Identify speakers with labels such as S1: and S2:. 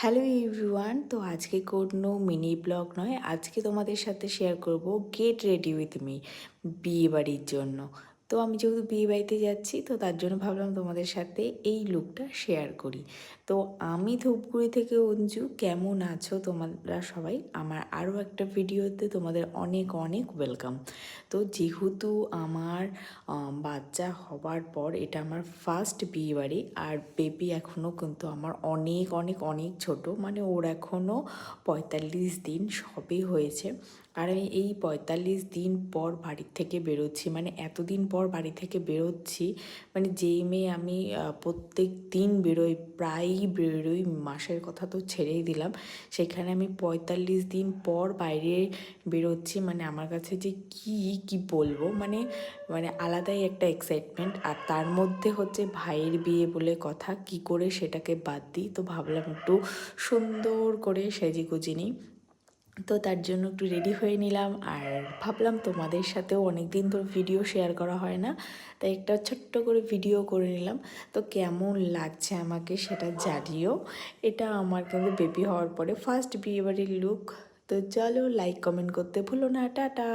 S1: Hello everyone, তো আজকে কোনো মিনি ব্লগ নয়, আজকে তোমাদের সাথে শেয়ার করব গেট রেডি উইথ মি বিয়ে বাড়ির জন্য। তো আমি যেহেতু বিয়ে বাড়িতে যাচ্ছি, তো তার জন্য ভাবলাম তোমাদের সাথে এই লুকটা শেয়ার করি। তো আমি ধূপগুড়ি থেকে অঞ্জু, কেমন আছো তোমরা সবাই? আমার আরও একটা ভিডিওতে তোমাদের অনেক অনেক ওয়েলকাম। তো যেহেতু আমার বাচ্চা হবার পর এটা আমার ফার্স্ট বিয়ে বাড়ি, আর বেবি এখনও কিন্তু আমার অনেক অনেক অনেক ছোট, মানে ওর এখনও 45 দিন সবে হয়েছে। আর আমি এই 45 দিন পর বাড়ির থেকে বেরোচ্ছি, মানে এতদিন পর বাড়ি থেকে বেরোচ্ছি। মানে যেই মেয়ে আমি প্রত্যেক দিন বেরোই, প্রায়ই বেরোই, মাসের কথা তো ছেড়েই দিলাম, সেখানে আমি 45 দিন পর বাইরে বেরোচ্ছি। মানে আমার কাছে যে কি বলবো, মানে মানে আলাদাই একটা এক্সাইটমেন্ট। আর তার মধ্যে হচ্ছে ভাইয়ের বিয়ে বলে কথা, কি করে সেটাকে বাদ দিই। তো ভাবলাম একটু সুন্দর করে সেজেগুজে নিই, তো তার জন্য একটু রেডি হয়ে নিলাম। আর ভাবলাম তোমাদের সাথেও অনেক দিন ধরে ভিডিও শেয়ার করা হয় না, তাই একটা ছোট্ট করে ভিডিও করে নিলাম। তো কেমন লাগছে আমাকে সেটা জানিও। এটা আমার কিন্তু বেবি হওয়ার পরে ফার্স্ট বিয়েবাড়ির লুক। তো চলো, লাইক কমেন্ট করতে ভুলো না। টাটা।